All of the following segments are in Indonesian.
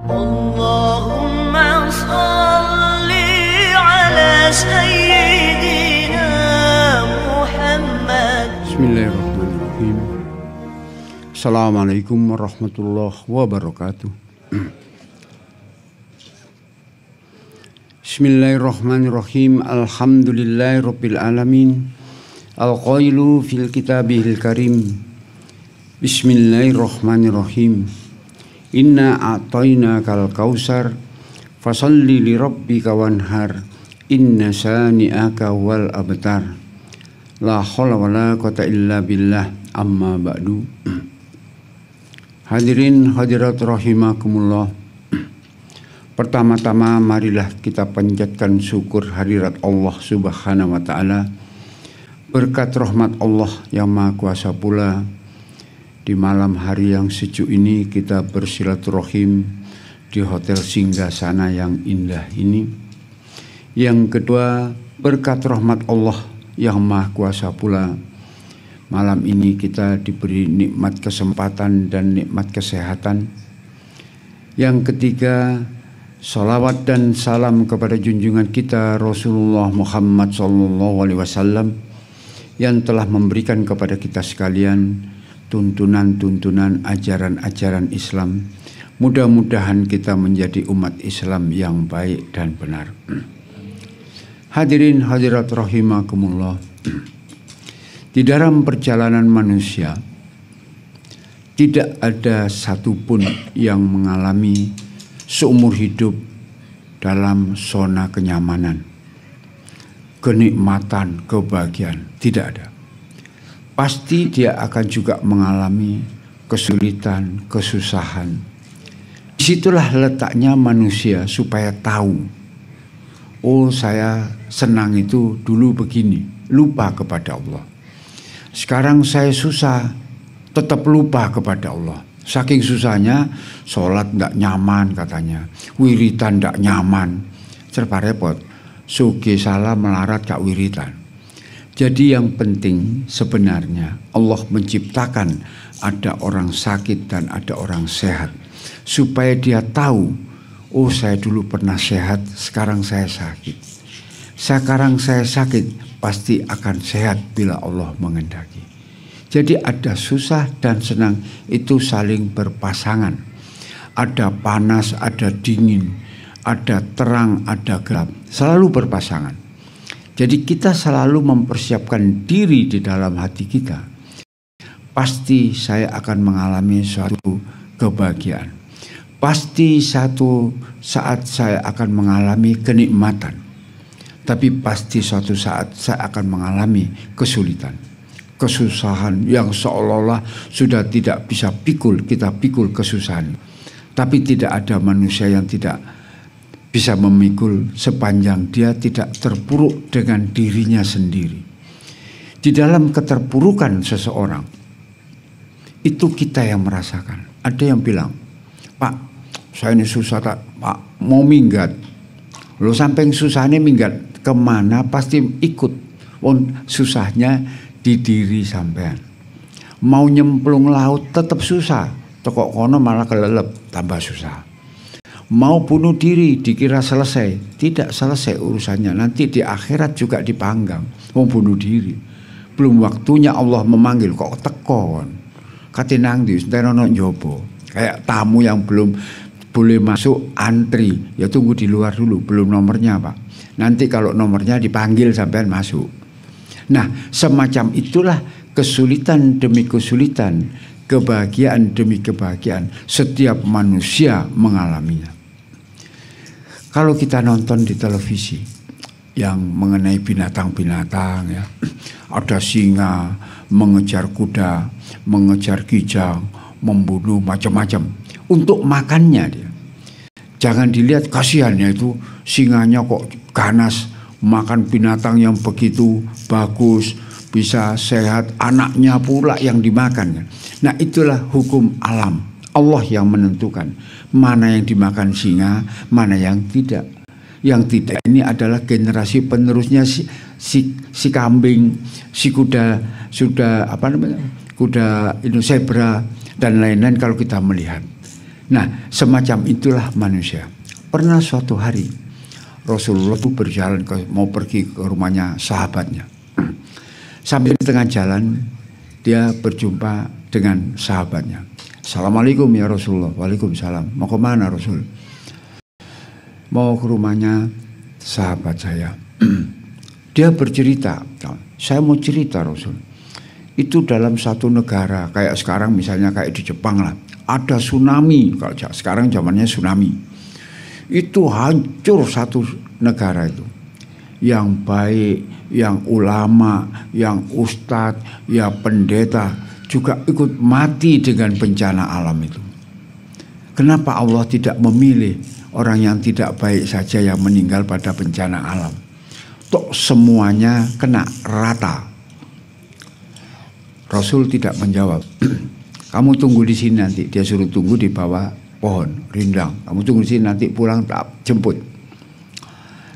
Allahumma salli ala sayyidina Muhammad. Bismillahirrahmanirrahim. Assalamualaikum warahmatullahi wabarakatuh. Bismillahirrahmanirrahim. Alhamdulillahirabbil alamin. Al-qailu fil kitabihil karim. Bismillahirrahmanirrahim. Inna a'tainakal kausar fasalli li rabbika wanhar inna sani'aka wal abtar. La haula wala quwata illa billah, amma ba'du. Hadirin hadirat rahimakumullah. Pertama-tama marilah kita panjatkan syukur hadirat Allah Subhanahu wa taala. Berkat rahmat Allah yang Maha Kuasa pula, di malam hari yang sejuk ini kita bersilaturahim di Hotel Singgasana yang indah ini. Yang kedua, berkat rahmat Allah yang Maha Kuasa pula, malam ini kita diberi nikmat kesempatan dan nikmat kesehatan. Yang ketiga, salawat dan salam kepada junjungan kita Rasulullah Muhammad SAW yang telah memberikan kepada kita sekalian tuntunan-tuntunan ajaran-ajaran Islam. Mudah-mudahan kita menjadi umat Islam yang baik dan benar. Hadirin hadirat rahimakumullah. Di dalam perjalanan manusia tidak ada satupun yang mengalami seumur hidup dalam zona kenyamanan, kenikmatan, kebahagiaan. Tidak ada. Pasti dia akan juga mengalami kesulitan, kesusahan. Disitulah letaknya manusia supaya tahu, oh saya senang itu dulu begini, lupa kepada Allah. Sekarang saya susah, tetap lupa kepada Allah. Saking susahnya, sholat tidak nyaman katanya, wiritan tidak nyaman, serba repot. Suge salah melarat kak wiritan. Jadi yang penting sebenarnya Allah menciptakan ada orang sakit dan ada orang sehat, supaya dia tahu, oh saya dulu pernah sehat, sekarang saya sakit. Sekarang saya sakit, pasti akan sehat bila Allah menghendaki. Jadi ada susah dan senang itu saling berpasangan. Ada panas, ada dingin, ada terang, ada gelap, selalu berpasangan. Jadi kita selalu mempersiapkan diri di dalam hati kita. Pasti saya akan mengalami suatu kebahagiaan. Pasti satu saat saya akan mengalami kenikmatan. Tapi pasti suatu saat saya akan mengalami kesulitan, kesusahan yang seolah-olah sudah tidak bisa pikul, kita pikul kesusahan. Tapi tidak ada manusia yang tidak bisa memikul sepanjang dia tidak terpuruk dengan dirinya sendiri. Di dalam keterpurukan seseorang, itu kita yang merasakan. Ada yang bilang, Pak, saya ini susah tak, Pak, mau minggat. Lo sampai susahnya minggat kemana pasti ikut. Susahnya di diri sampean. Mau nyemplung laut tetap susah. Tokok kono malah kelelep, tambah susah. Mau bunuh diri dikira selesai, tidak selesai urusannya. Nanti di akhirat juga dipanggang. Mau bunuh diri, belum waktunya Allah memanggil kok tekon. Katinang di sentenono njobo. Kayak tamu yang belum boleh masuk antri, ya tunggu di luar dulu, belum nomornya Pak. Nanti kalau nomornya dipanggil sampean masuk. Nah, semacam itulah kesulitan demi kesulitan, kebahagiaan demi kebahagiaan, setiap manusia mengalaminya. Kalau kita nonton di televisi yang mengenai binatang-binatang, ya, ada singa mengejar kuda, mengejar kijang, membunuh macam-macam untuk makannya dia. Jangan dilihat kasihannya itu singanya kok ganas makan binatang yang begitu bagus, bisa sehat, anaknya pula yang dimakan. Nah, itulah hukum alam. Allah yang menentukan mana yang dimakan singa, mana yang tidak. Yang tidak ini adalah generasi penerusnya si kambing, si kuda, kuda itu zebra dan lain-lain kalau kita melihat. Nah, semacam itulah manusia. Pernah suatu hari Rasulullah itu berjalan mau pergi ke rumahnya sahabatnya. Sambil di tengah jalan dia berjumpa dengan sahabatnya. Assalamualaikum ya Rasulullah. Waalaikumsalam. Mau kemana Rasul? Mau ke rumahnya sahabat saya. Dia bercerita, saya mau cerita Rasul. Itu dalam satu negara kayak sekarang misalnya kayak di Jepang lah, ada tsunami. Kalau sekarang zamannya tsunami. Itu hancur satu negara itu. Yang baik, yang ulama, yang ustadz, ya pendeta juga ikut mati dengan bencana alam itu. Kenapa Allah tidak memilih orang yang tidak baik saja yang meninggal pada bencana alam? Tok semuanya kena rata. Rasul tidak menjawab. Kamu tunggu di sini nanti. Dia suruh tunggu di bawah pohon rindang. Kamu tunggu di sini nanti pulang tak jemput.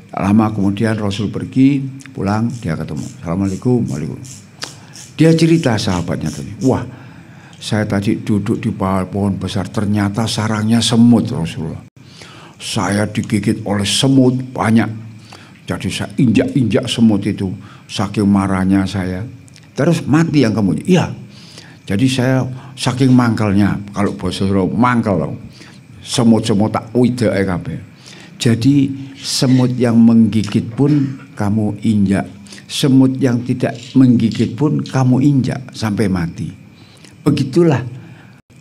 Tak lama kemudian Rasul pergi, pulang dia ketemu. Assalamualaikum, waalaikumsalam. Dia cerita sahabatnya tadi. Wah, saya tadi duduk di bawah pohon besar, ternyata sarangnya semut Rasulullah. Saya digigit oleh semut banyak. Jadi saya injak-injak semut itu, saking marahnya saya. Terus mati yang kamu? Iya. Jadi saya saking mangkelnya, kalau bahasa Jawa mangkel, semut-semut tak uida kabeh. Jadi semut yang menggigit pun kamu injak, semut yang tidak menggigit pun kamu injak sampai mati. Begitulah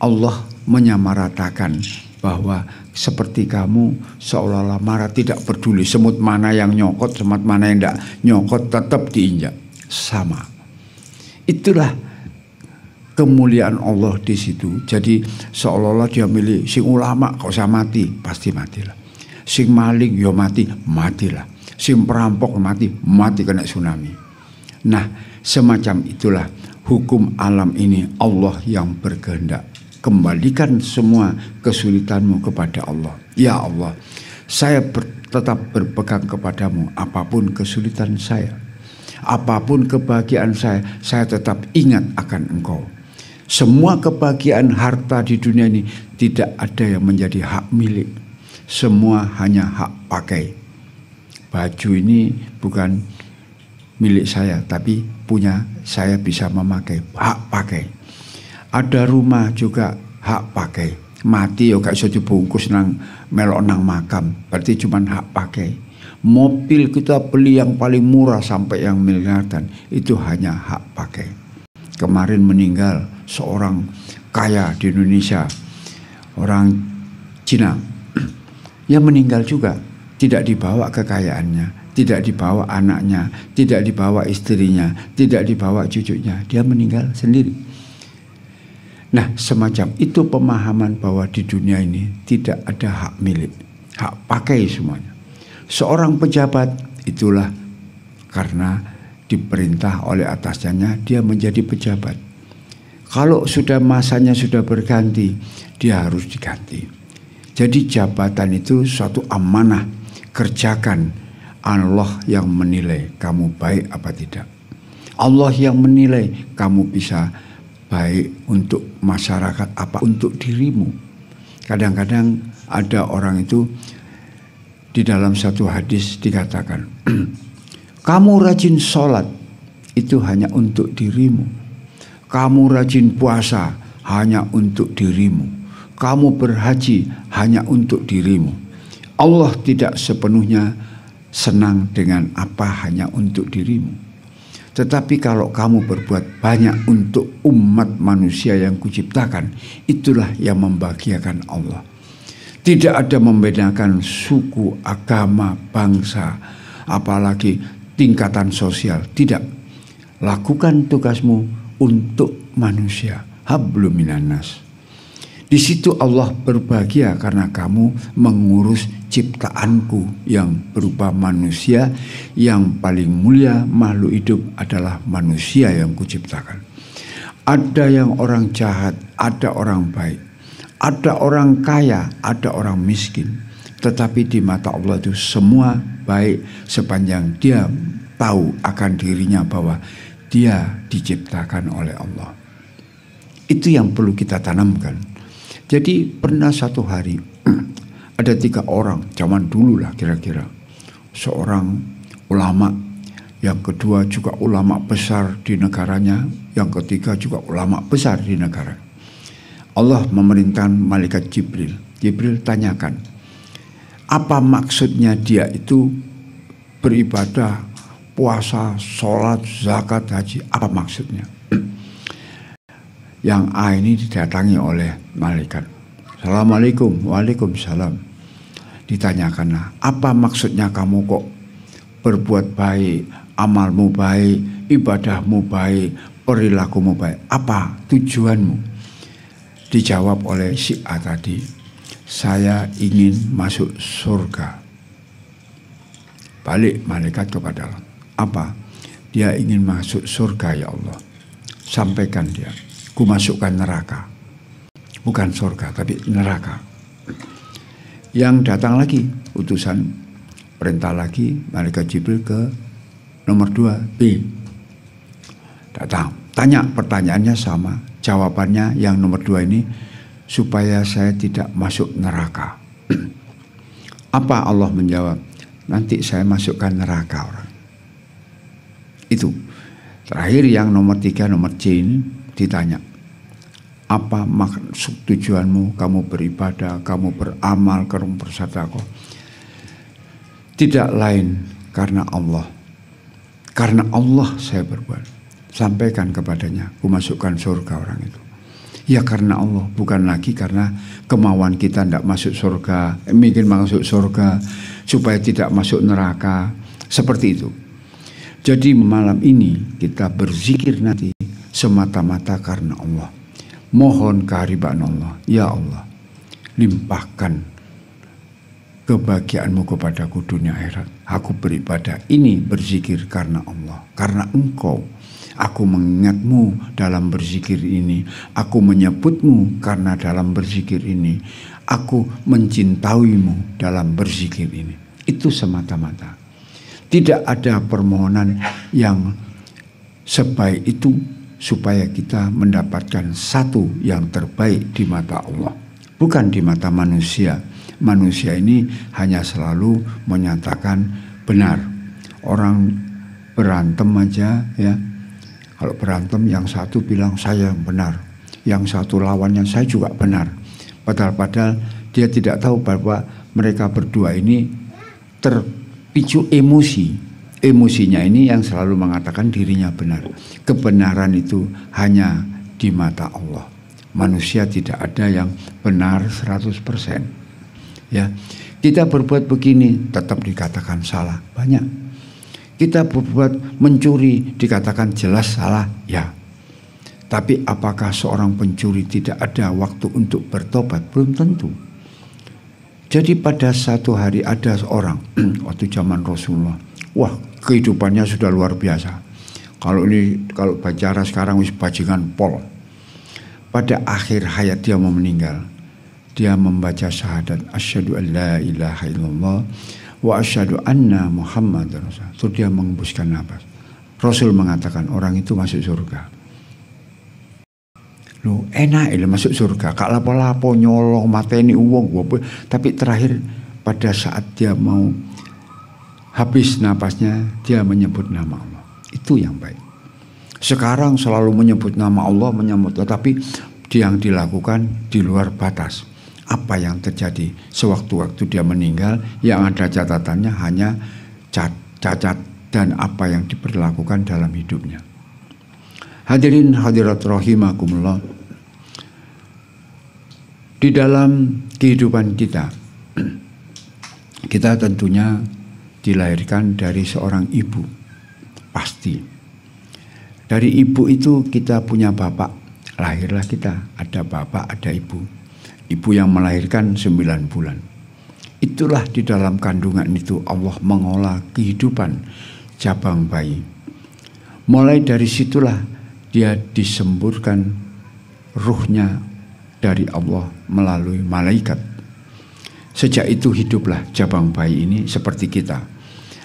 Allah menyamaratakan bahwa seperti kamu seolah-olah marah, tidak peduli semut mana yang nyokot, semut mana yang tidak nyokot, tetap diinjak sama. Itulah kemuliaan Allah di situ. Jadi seolah-olah dia milih sing ulama kau usah mati, pasti matilah. Sing maling yo mati, matilah. Sing perampok mati, mati kena tsunami. Nah, semacam itulah hukum alam ini Allah yang berkehendak. Kembalikan semua kesulitanmu kepada Allah. Ya Allah, saya tetap berpegang kepadamu apapun kesulitan saya. Apapun kebahagiaan saya tetap ingat akan Engkau. Semua kebahagiaan harta di dunia ini tidak ada yang menjadi hak milik. Semua hanya hak pakai. Baju ini bukan milik saya, tapi punya saya bisa memakai, hak pakai. Ada rumah juga hak pakai. Mati ya gak bisa dibungkus nang melok nang makam, berarti cuma hak pakai. Mobil kita beli yang paling murah sampai yang miliaran, itu hanya hak pakai. Kemarin meninggal seorang kaya di Indonesia, orang Cina. Yang meninggal juga tidak dibawa kekayaannya, tidak dibawa anaknya, tidak dibawa istrinya, tidak dibawa cucunya. Dia meninggal sendiri. Nah, semacam itu pemahaman bahwa di dunia ini tidak ada hak milik, hak pakai semuanya. Seorang pejabat itulah karena diperintah oleh atasannya dia menjadi pejabat. Kalau sudah masanya sudah berganti, dia harus diganti. Jadi jabatan itu suatu amanah, kerjakan. Allah yang menilai kamu baik apa tidak. Allah yang menilai kamu bisa baik untuk masyarakat apa untuk dirimu. Kadang-kadang ada orang itu di dalam satu hadis dikatakan, kamu rajin sholat itu hanya untuk dirimu. Kamu rajin puasa hanya untuk dirimu. Kamu berhaji hanya untuk dirimu. Allah tidak sepenuhnya senang dengan apa hanya untuk dirimu. Tetapi kalau kamu berbuat banyak untuk umat manusia yang kuciptakan, itulah yang membahagiakan Allah. Tidak ada membedakan suku, agama, bangsa, apalagi tingkatan sosial. Tidak. Lakukan tugasmu untuk manusia. Hablum minan nas. Di situ Allah berbahagia karena kamu mengurus ciptaanku yang berupa manusia. Yang paling mulia makhluk hidup adalah manusia yang kuciptakan. Ada yang orang jahat, ada orang baik. Ada orang kaya, ada orang miskin. Tetapi di mata Allah itu semua baik sepanjang dia tahu akan dirinya bahwa dia diciptakan oleh Allah. Itu yang perlu kita tanamkan. Jadi pernah satu hari ada 3 orang, zaman dulu lah kira-kira. Seorang ulama, yang kedua juga ulama besar di negaranya, yang ketiga juga ulama besar di negara. Allah memerintahkan malaikat Jibril. Jibril tanyakan, apa maksudnya dia itu beribadah, puasa, sholat, zakat, haji, apa maksudnya? Yang A ini didatangi oleh malaikat. Assalamualaikum. Waalaikumsalam. Ditanyakanlah, apa maksudnya kamu kok berbuat baik, amalmu baik, ibadahmu baik, perilakumu baik, apa tujuanmu? Dijawab oleh si A tadi, saya ingin masuk surga. Balik malaikat kepada Allah, apa? Dia ingin masuk surga ya Allah. Sampaikan dia, ku masukkan neraka. Bukan surga tapi neraka. Yang datang lagi utusan, perintah lagi malaikat Jibril ke nomor 2 B. Datang, tanya pertanyaannya sama, jawabannya yang nomor 2 ini, supaya saya tidak masuk neraka. Apa Allah menjawab? Nanti saya masukkan neraka orang. Itu. Terakhir yang nomor 3, nomor C ini ditanya, apa maksud tujuanmu, kamu beribadah, kamu beramal, kamu bersedekah? Tidak lain karena Allah. Karena Allah saya berbuat. Sampaikan kepadanya, ku masukkan surga orang itu. Ya karena Allah, bukan lagi karena kemauan kita tidak masuk surga, ingin masuk surga supaya tidak masuk neraka. Seperti itu. Jadi malam ini kita berzikir nanti semata-mata karena Allah. Mohon kehadiran Allah, ya Allah, limpahkan kebahagiaanmu kepadaku dunia akhirat. Aku beribadah ini, berzikir karena Allah, karena Engkau. Aku mengingatmu dalam berzikir ini. Aku menyebutmu karena dalam berzikir ini. Aku mencintaimu dalam berzikir ini. Itu semata-mata. Tidak ada permohonan yang sebaik itu supaya kita mendapatkan satu yang terbaik di mata Allah. Bukan di mata manusia. Manusia ini hanya selalu menyatakan benar. Orang berantem aja ya. Kalau berantem yang satu bilang saya yang benar, yang satu lawannya saya juga benar. Padahal dia tidak tahu bahwa mereka berdua ini terpicu emosi. Emosinya ini yang selalu mengatakan dirinya benar. Kebenaran itu hanya di mata Allah. Manusia tidak ada yang benar 100%. Ya, kita berbuat begini tetap dikatakan salah. Banyak. Kita berbuat mencuri dikatakan jelas salah, ya. Tapi apakah seorang pencuri tidak ada waktu untuk bertobat? Belum tentu. Jadi pada satu hari ada seorang waktu zaman Rasulullah, wah kehidupannya sudah luar biasa. Kalau bicara sekarang wis bajingan pol. Pada akhir hayat dia mau meninggal, dia membaca syahadat asyhadu an la ilaha illallah wa asyhadu anna Muhammadar Rasulullah. Terus dia mengembuskan nafas. Rasul mengatakan orang itu masuk surga. Loh, enak ini masuk surga. Kak lapo-lapo nyolong mateni uang, tapi terakhir pada saat dia mau habis napasnya, dia menyebut nama Allah. Itu yang baik. Sekarang selalu menyebut nama Allah, tetapi yang dilakukan di luar batas. Apa yang terjadi sewaktu-waktu dia meninggal, yang ada catatannya hanya cacat dan apa yang diperlakukan dalam hidupnya. Hadirin hadirat rahimakumullah. Di dalam kehidupan kita, kita tentunya dilahirkan dari seorang ibu. Pasti. Dari ibu itu kita punya bapak. Lahirlah kita, ada bapak, ada ibu. Ibu yang melahirkan 9 bulan. Itulah di dalam kandungan itu Allah mengolah kehidupan jabang bayi. Mulai dari situlah dia disemburkan ruhnya dari Allah melalui malaikat. Sejak itu hiduplah jabang bayi ini seperti kita.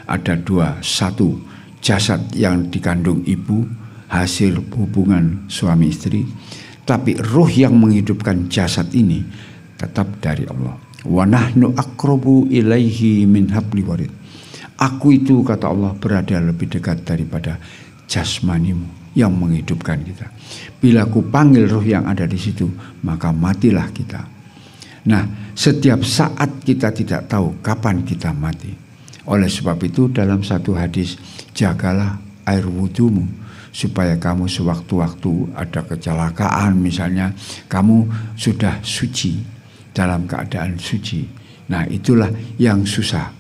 Ada 2, 1 jasad yang dikandung ibu, hasil hubungan suami istri, Tapi ruh yang menghidupkan jasad ini tetap dari Allah. Wa nahnu aqrabu ilaihi min hablil warid. Aku itu, kata Allah, berada lebih dekat daripada jasmanimu yang menghidupkan kita. Bila ku panggil ruh yang ada di situ, maka matilah kita. Nah, setiap saat kita tidak tahu kapan kita mati. Oleh sebab itu dalam satu hadis, jagalah air wudumu supaya kamu sewaktu-waktu ada kecelakaan misalnya, kamu sudah suci, dalam keadaan suci. Nah, itulah yang susah.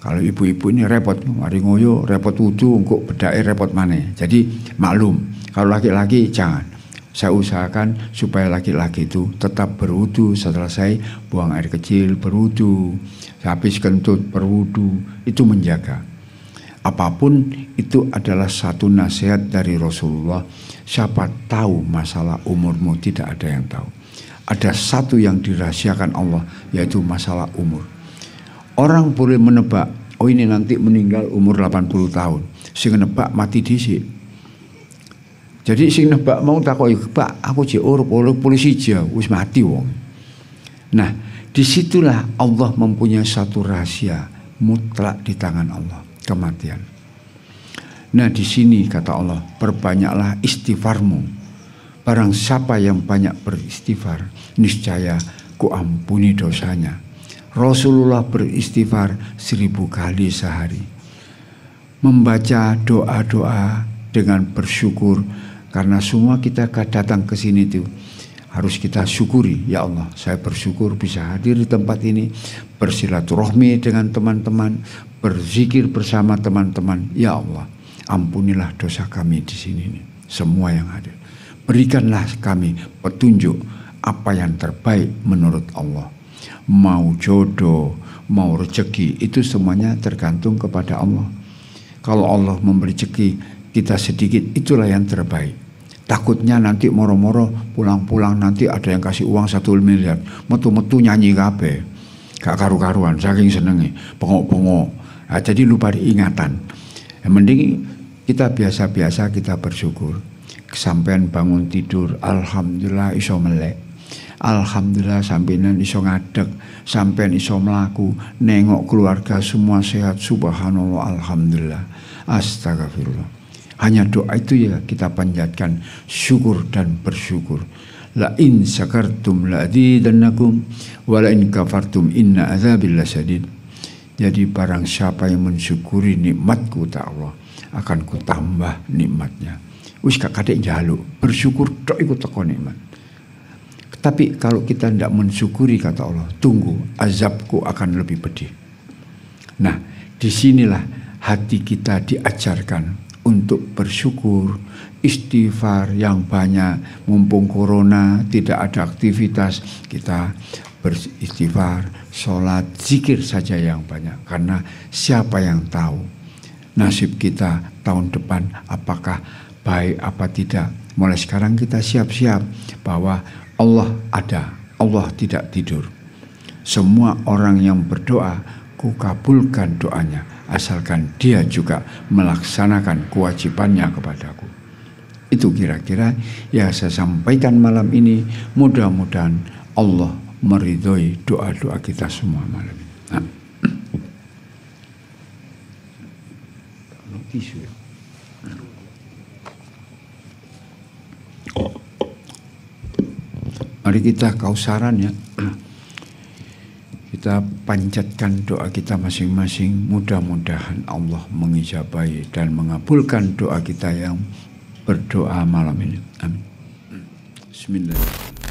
Kalau ibu-ibu ini repot, mari ngoyo, repot wudu, kok bedake repot mana. Jadi maklum, kalau laki-laki jangan. Saya usahakan supaya laki-laki itu tetap berwudu, setelah selesai buang air kecil, berwudu, habis kentut, berwudu, itu menjaga. Apapun itu adalah satu nasihat dari Rasulullah. Siapa tahu masalah umurmu, tidak ada yang tahu. Ada satu yang dirahasiakan Allah, yaitu masalah umur. Orang boleh menebak, oh ini nanti meninggal umur 80 tahun. Sing nebak mati dhisik. Jadi sing nebak mau takoki, "Pak, aku jek urip polisi aja, wis mati wong." Nah, disitulah Allah mempunyai satu rahasia mutlak di tangan Allah, kematian. Nah, di sini kata Allah, perbanyaklah istighfarmu. Barang siapa yang banyak beristighfar, niscaya ku ampuni dosanya. Rasulullah beristighfar 1000 kali sehari. Membaca doa-doa dengan bersyukur, karena semua kita datang ke sini itu harus kita syukuri. Ya Allah, saya bersyukur bisa hadir di tempat ini, bersilaturahmi dengan teman-teman, berzikir bersama teman-teman. Ya Allah, ampunilah dosa kami di sini nih, semua yang hadir. Berikanlah kami petunjuk apa yang terbaik menurut Allah. Mau jodoh, mau rezeki, itu semuanya tergantung kepada Allah. Kalau Allah memberi rezeki kita sedikit, itulah yang terbaik. Takutnya nanti moro-moro pulang-pulang nanti ada yang kasih uang 1 miliar, metu-metu nyanyi kabeh, gak karu-karuan, saking senengi, bengok-bengok. Nah, jadi lupa diingatan. Yang mending kita biasa-biasa, kita bersyukur. Sampean bangun tidur, alhamdulillah iso melek. Alhamdulillah sampeyan iso ngadeg, sampeyan iso mlaku, nengok keluarga semua sehat, subhanallah, alhamdulillah, astagfirullah. Hanya doa itu ya kita panjatkan, syukur dan bersyukur. La in syakartum la azidannakum wa la in kafartum inna adzabil lasyadid. Jadi barang siapa yang mensyukuri nikmatku ta Allah, akan ku tambah nikmatnya. Wis gak kadek njaluk, bersyukur tok iku teko nikmat. Tapi kalau kita tidak mensyukuri, kata Allah, tunggu, azabku akan lebih pedih. Nah, disinilah hati kita diajarkan untuk bersyukur, istighfar yang banyak. Mumpung corona, tidak ada aktivitas, kita beristighfar, sholat, zikir saja yang banyak. Karena siapa yang tahu nasib kita tahun depan, apakah baik apa tidak. Mulai sekarang kita siap-siap bahwa Allah ada, Allah tidak tidur. Semua orang yang berdoa, ku kabulkan doanya, asalkan dia juga melaksanakan kewajibannya kepadaku. Itu kira-kira yang saya sampaikan malam ini. Mudah-mudahan Allah meridhoi doa-doa kita semua malam ini. Nah. Tisu ya. Mari kita kausaran ya. Kita panjatkan doa kita masing-masing. Mudah-mudahan Allah mengijabahi dan mengabulkan doa kita yang berdoa malam ini. Amin. Bismillahirrahmanirrahim.